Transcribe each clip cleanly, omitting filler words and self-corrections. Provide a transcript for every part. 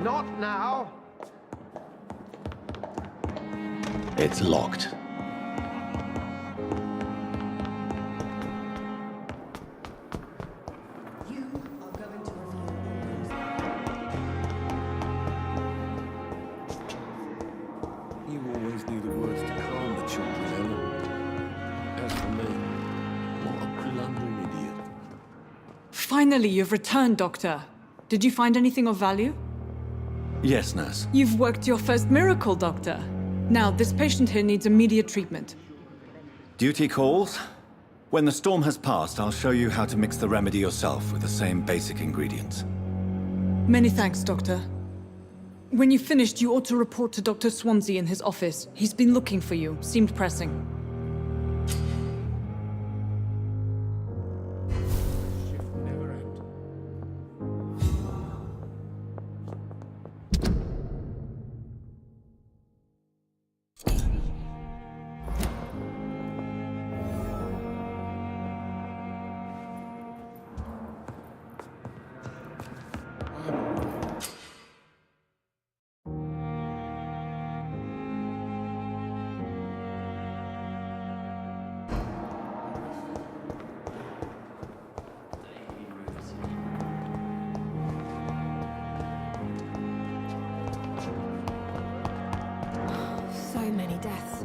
Not now. It's locked. You are going to reveal You always knew the words to calm the children, Ellen. As for me, what a blundering idiot. Finally, you've returned, Doctor. Did you find anything of value? Yes, nurse. You've worked your first miracle, Doctor. Now, this patient here needs immediate treatment. Duty calls. When the storm has passed, I'll show you how to mix the remedy yourself with the same basic ingredients. Many thanks, Doctor. When you've finished, you ought to report to Dr. Swansea in his office. He's been looking for you. Seemed pressing. Shift never ends. so many deaths.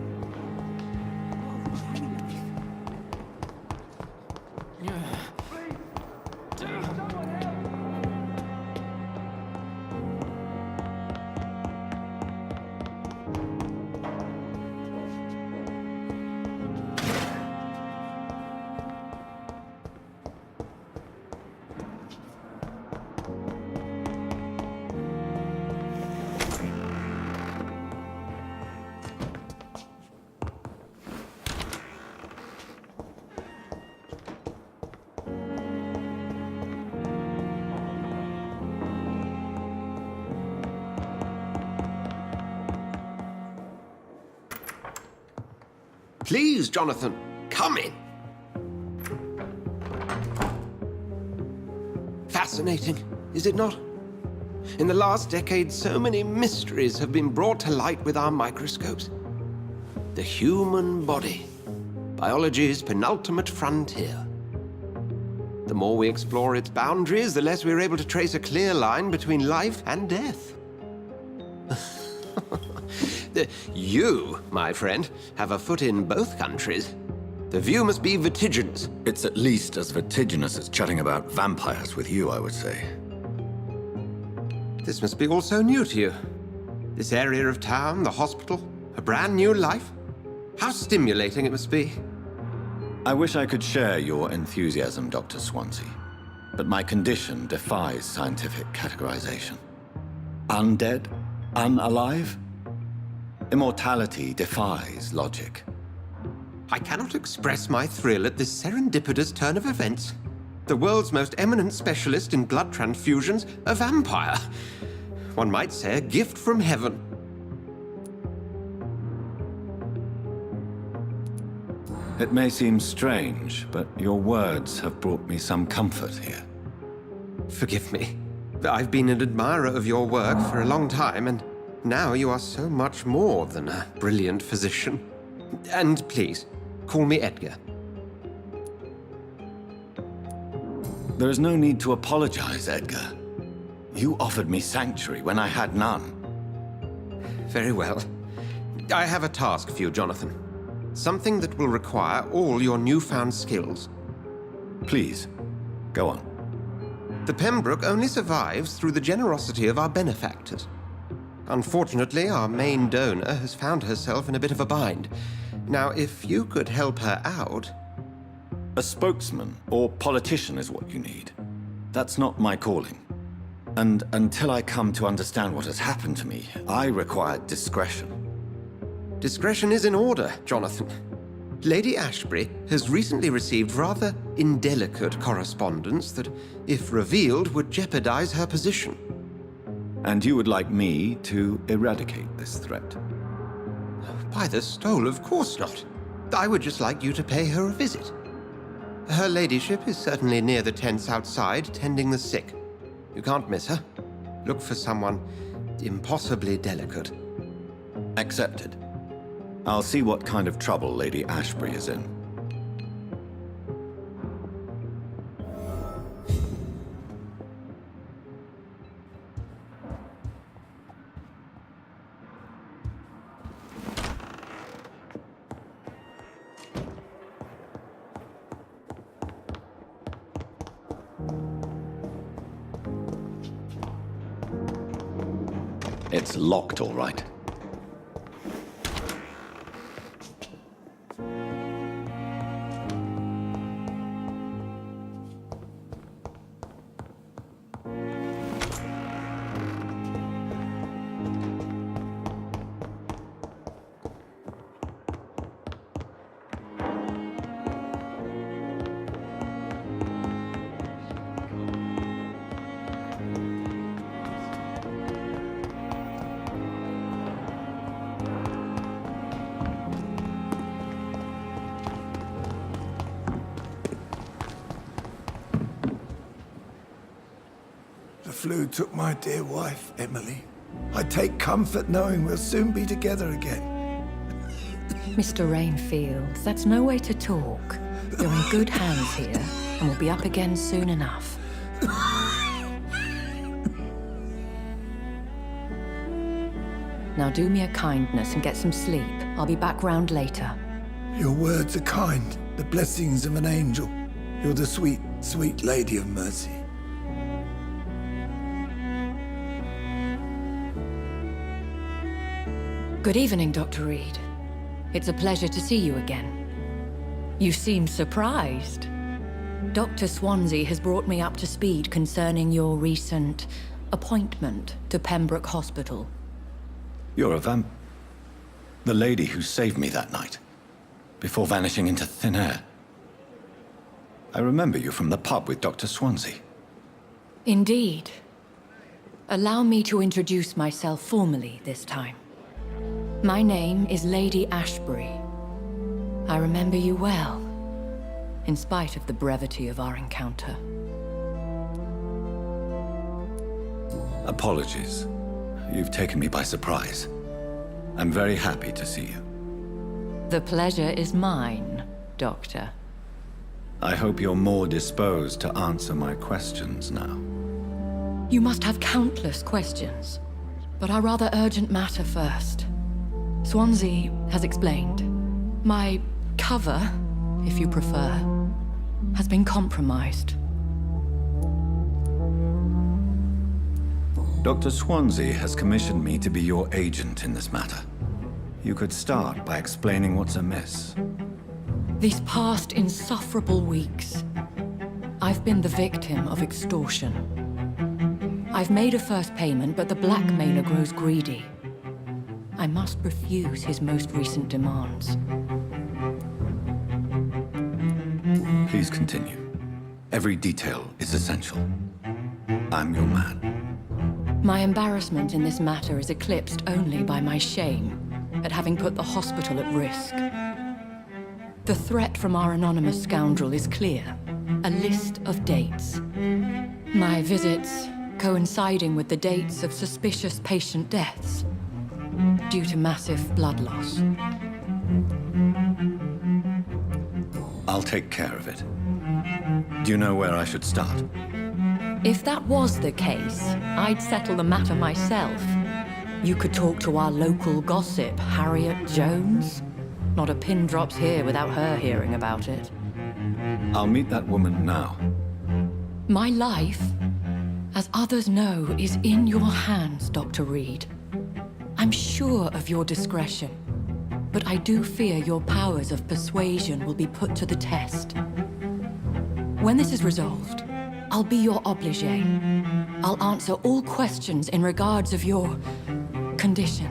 Please, Jonathan, come in. Fascinating, is it not? In the last decade, so many mysteries have been brought to light with our microscopes. The human body, biology's penultimate frontier. The more we explore its boundaries, the less we're able to trace a clear line between life and death. You, my friend, have a foot in both countries. The view must be vertiginous. It's at least as vertiginous as chatting about vampires with you, I would say. This must be all so new to you. This area of town, the hospital, a brand new life. How stimulating it must be. I wish I could share your enthusiasm, Dr. Swansea, but my condition defies scientific categorization. Undead? Unalive? Immortality defies logic. I cannot express my thrill at this serendipitous turn of events. The world's most eminent specialist in blood transfusions, a vampire. One might say a gift from heaven. It may seem strange, but your words have brought me some comfort here. Forgive me. I've been an admirer of your work for a long time, and now you are so much more than a brilliant physician. And please, call me Edgar. There is no need to apologize, Edgar. You offered me sanctuary when I had none. Very well. I have a task for you, Jonathan. Something that will require all your newfound skills. Please, go on. The Pembroke only survives through the generosity of our benefactors. Unfortunately, our main donor has found herself in a bit of a bind. Now, if you could help her out... A spokesman or politician is what you need. That's not my calling. And until I come to understand what has happened to me, I require discretion. Discretion is in order, Jonathan. Lady Ashbury has recently received rather indelicate correspondence that, if revealed, would jeopardize her position. And you would like me to eradicate this threat? By the stole, of course not. I would just like you to pay her a visit. Her ladyship is certainly near the tents outside, tending the sick. You can't miss her. Look for someone impossibly delicate. Accepted. I'll see what kind of trouble Lady Ashbury is in. It's locked, all right. The flu took my dear wife, Emily. I take comfort knowing we'll soon be together again. Mr. Rainfield, that's no way to talk. You're in good hands here, and we'll be up again soon enough. Now do me a kindness and get some sleep. I'll be back round later. Your words are kind, the blessings of an angel. You're the sweet, sweet Lady of Mercy. Good evening, Dr. Reid. It's a pleasure to see you again. You seem surprised. Dr. Swansea has brought me up to speed concerning your recent appointment to Pembroke Hospital. You're a the lady who saved me that night, before vanishing into thin air. I remember you from the pub with Dr. Swansea. Indeed. Allow me to introduce myself formally this time. My name is Lady Ashbury. I remember you well, in spite of the brevity of our encounter. Apologies. You've taken me by surprise. I'm very happy to see you. The pleasure is mine, Doctor. I hope you're more disposed to answer my questions now. You must have countless questions, but our rather urgent matter first. Swansea has explained. My cover, if you prefer, has been compromised. Dr. Swansea has commissioned me to be your agent in this matter. You could start by explaining what's amiss. These past insufferable weeks, I've been the victim of extortion. I've made a first payment, but the blackmailer grows greedy. I must refuse his most recent demands. Please continue. Every detail is essential. I'm your man. My embarrassment in this matter is eclipsed only by my shame at having put the hospital at risk. The threat from our anonymous scoundrel is clear. A list of dates. My visits coinciding with the dates of suspicious patient deaths due to massive blood loss. I'll take care of it. Do you know where I should start? If that was the case, I'd settle the matter myself. You could talk to our local gossip, Harriet Jones. Not a pin drops here without her hearing about it. I'll meet that woman now. My life, as others know, is in your hands, Dr. Reid. I'm sure of your discretion, but I do fear your powers of persuasion will be put to the test. When this is resolved, I'll be your obligé. I'll answer all questions in regards of your condition.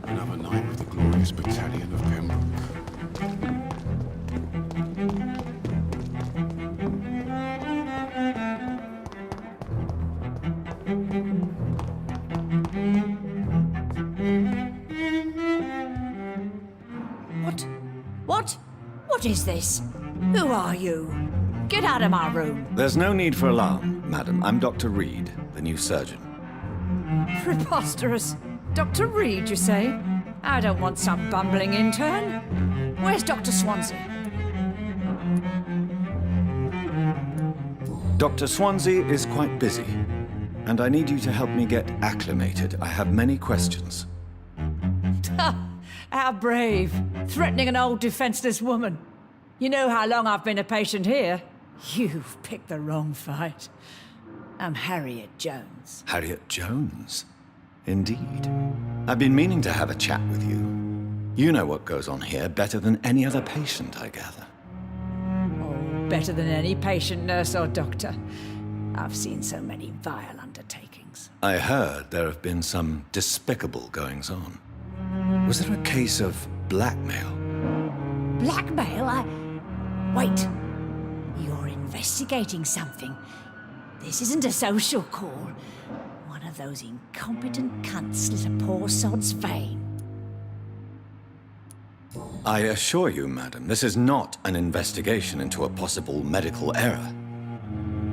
Another night with the glorious battalion of Pembroke. What is this? Who are you? Get out of my room. There's no need for alarm, madam. I'm Dr. Reid, the new surgeon. Preposterous. Dr. Reid, you say? I don't want some bumbling intern. Where's Dr. Swansea? Dr. Swansea is quite busy, and I need you to help me get acclimated. I have many questions. How brave. Threatening an old defenseless woman. You know how long I've been a patient here? You've picked the wrong fight. I'm Harriet Jones. Harriet Jones? Indeed. I've been meaning to have a chat with you. You know what goes on here better than any other patient, I gather. Oh, better than any patient, nurse, or doctor. I've seen so many vile undertakings. I heard there have been some despicable goings-on. Was there a case of blackmail? Blackmail? Wait. You're investigating something. This isn't a social call. One of those incompetent cunts slit a poor sod's vein. I assure you, madam, this is not an investigation into a possible medical error.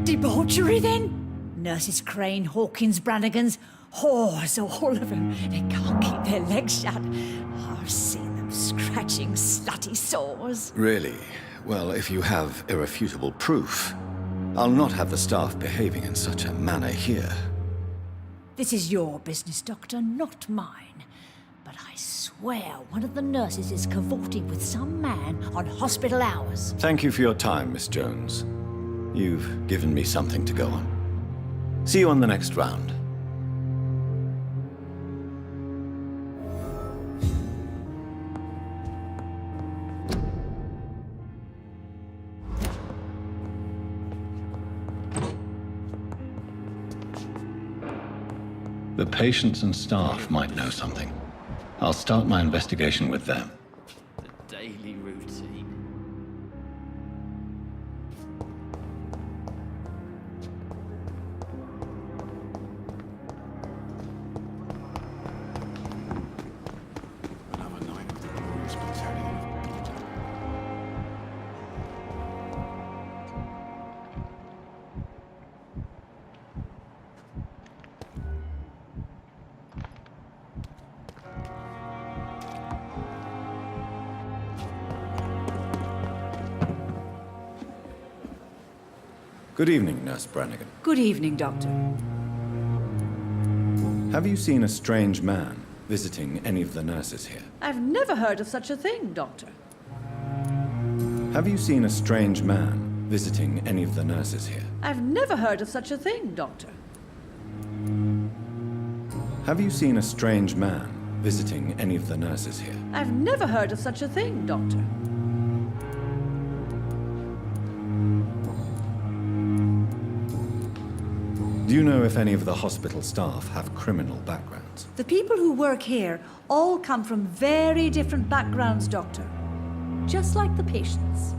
Debauchery, then? Nurses Crane, Hawkins, Brannigans, whores, all of them. They can't keep their legs shut. I've seen them scratching slutty sores. Really? Well, if you have irrefutable proof, I'll not have the staff behaving in such a manner here. This is your business, Doctor, not mine. But I swear one of the nurses is cavorting with some man on hospital hours. Thank you for your time, Miss Jones. You've given me something to go on. See you on the next round. The patients and staff might know something. I'll start my investigation with them. The daily routine. Another night of the glorious battalion. Good evening, Nurse Brannigan. Good evening, Doctor. Have you seen a strange man visiting any of the nurses here? I've never heard of such a thing, Doctor. Have you seen a strange man visiting any of the nurses here? I've never heard of such a thing, Doctor. Have you seen a strange man visiting any of the nurses here? I've never heard of such a thing, Doctor. Do you know if any of the hospital staff have criminal backgrounds? The people who work here all come from very different backgrounds, Doctor. Just like the patients.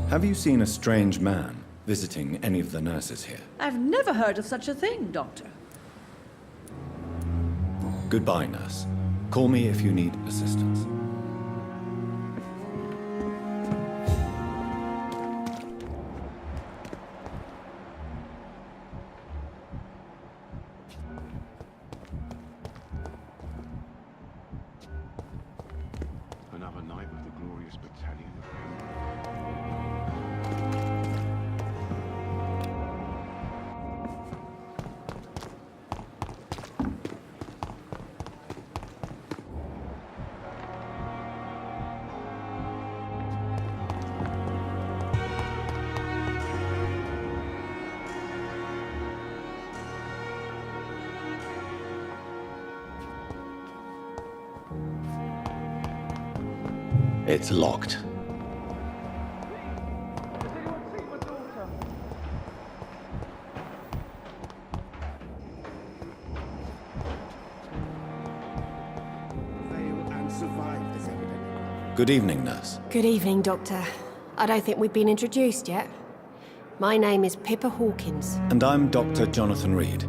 Have you seen a strange man visiting any of the nurses here? I've never heard of such a thing, Doctor. Goodbye, nurse. Call me if you need assistance. Another night with the glorious battalion of It's locked. Good evening, nurse. Good evening, Doctor. I don't think we've been introduced yet. My name is Pippa Hawkins. And I'm Dr. Jonathan Reid.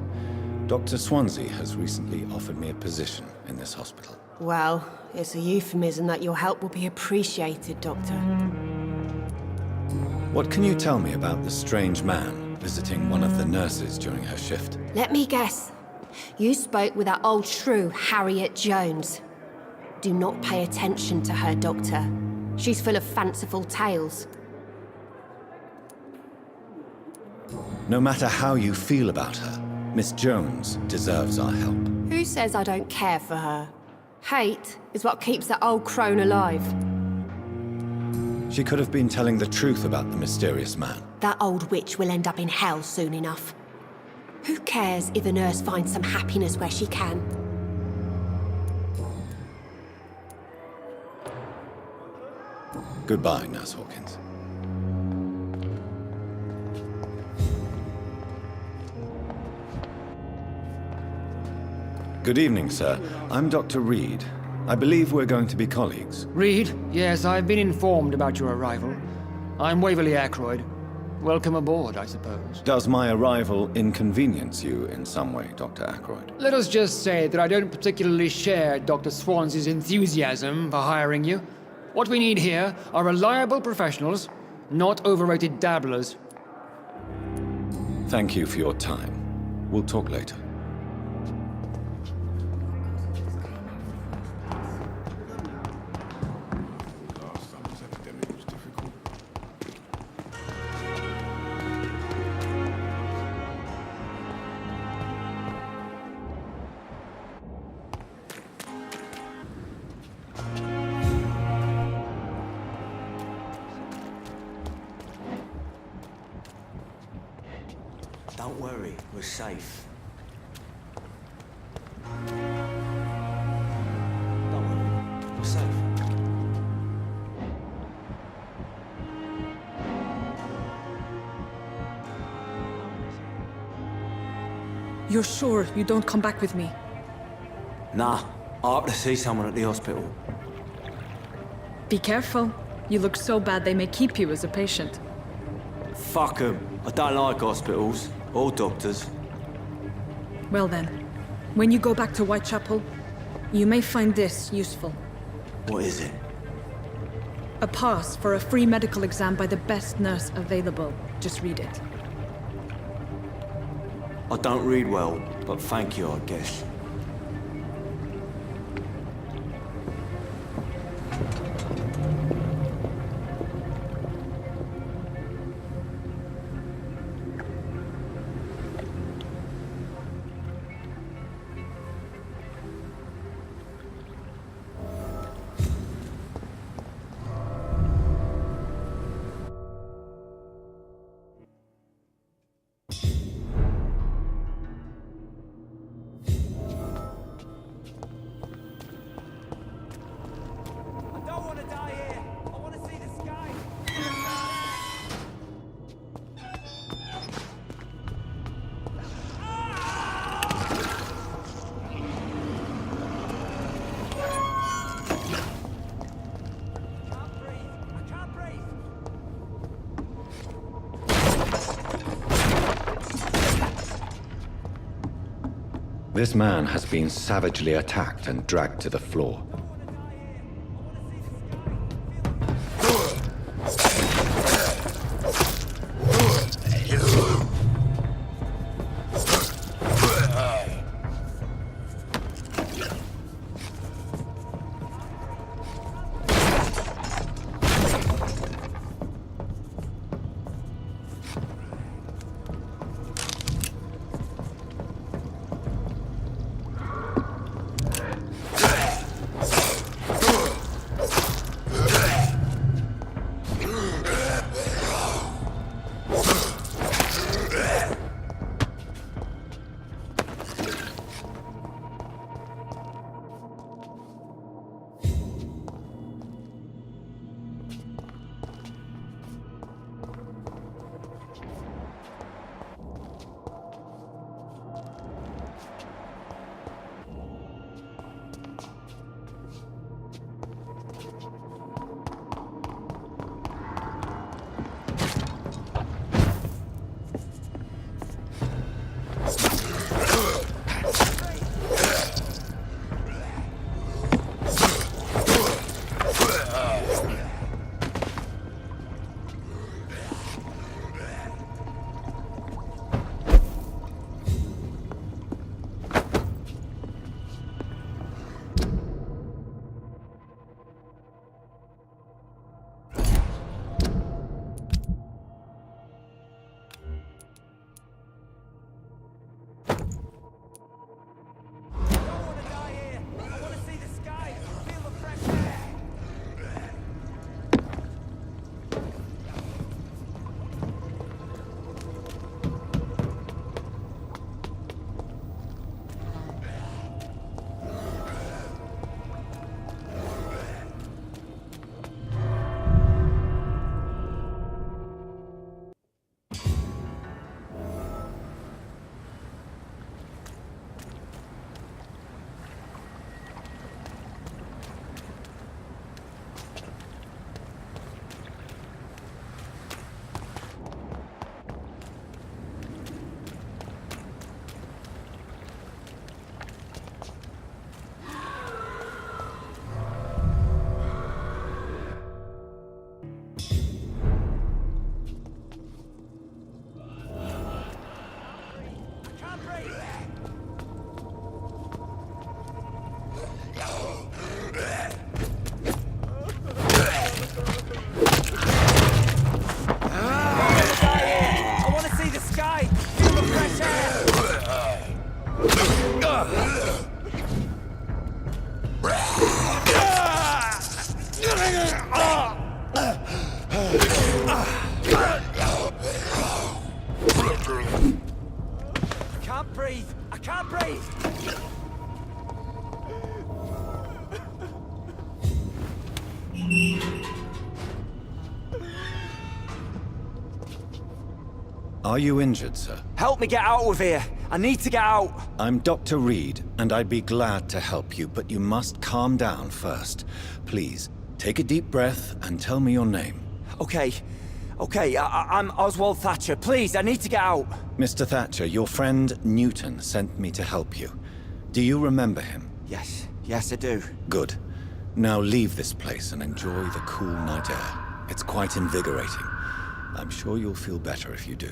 Dr. Swansea has recently offered me a position in this hospital. Well, it's a euphemism that your help will be appreciated, Doctor. What can you tell me about the strange man visiting one of the nurses during her shift? Let me guess. You spoke with that old shrew, Harriet Jones. Do not pay attention to her, Doctor. She's full of fanciful tales. No matter how you feel about her, Miss Jones deserves our help. Who says I don't care for her? Hate is what keeps that old crone alive. She could have been telling the truth about the mysterious man. That old witch will end up in hell soon enough. Who cares if a nurse finds some happiness where she can? Goodbye, Nurse Hawkins. Good evening, sir. I'm Dr. Reid. I believe we're going to be colleagues. Reid, yes, I've been informed about your arrival. I'm Waverly Ackroyd. Welcome aboard, I suppose. Does my arrival inconvenience you in some way, Dr. Ackroyd? Let us just say that I don't particularly share Dr. Swansea's enthusiasm for hiring you. What we need here are reliable professionals, not overrated dabblers. Thank you for your time. We'll talk later. Don't worry, we're safe. Don't worry, we're safe. You're sure you don't come back with me? Nah, I have to see someone at the hospital. Be careful. You look so bad they may keep you as a patient. Fuck 'em. I don't like hospitals. Or doctors. Well then, when you go back to Whitechapel, you may find this useful. What is it? A pass for a free medical exam by the best nurse available. Just read it. I don't read well, but thank you, I guess. This man has been savagely attacked and dragged to the floor. breathe! I can't breathe! Are you injured, sir? Help me get out of here! I need to get out! I'm Dr. Reid, and I'd be glad to help you, but you must calm down first. Please, take a deep breath and tell me your name. Okay. I'm Oswald Thatcher. Please, I need to get out! Mr. Thatcher, your friend Newton sent me to help you. Do you remember him? Yes, I do. Good. Now leave this place and enjoy the cool night air. It's quite invigorating. I'm sure you'll feel better if you do.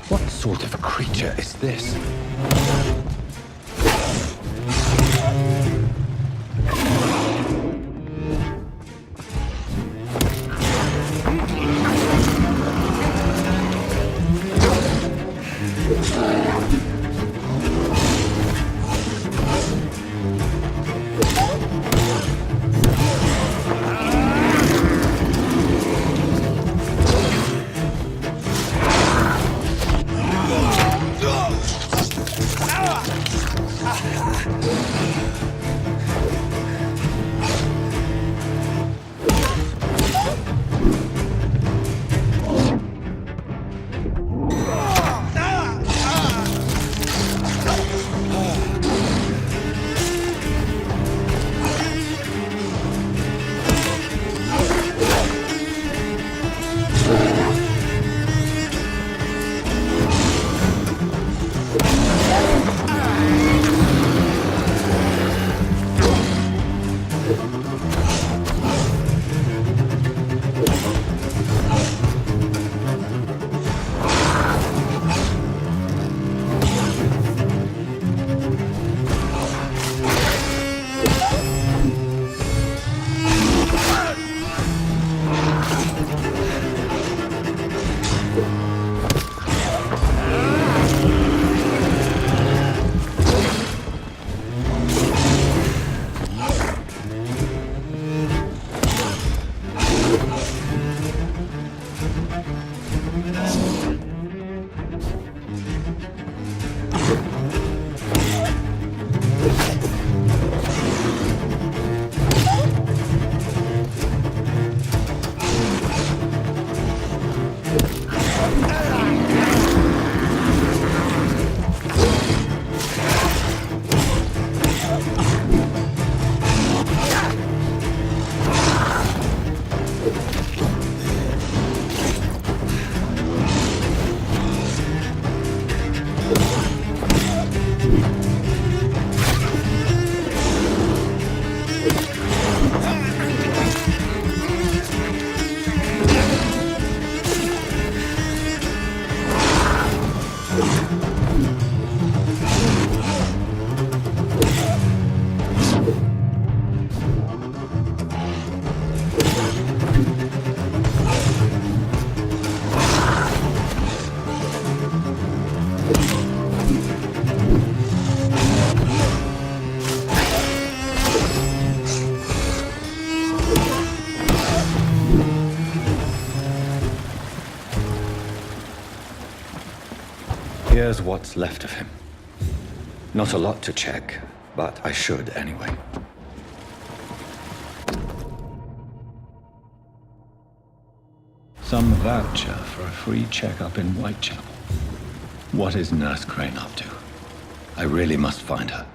What sort of a creature is this? Here's what's left of him. Not a lot to check, but I should anyway. Some voucher for a free checkup in Whitechapel. What is Nurse Crane up to? I really must find her.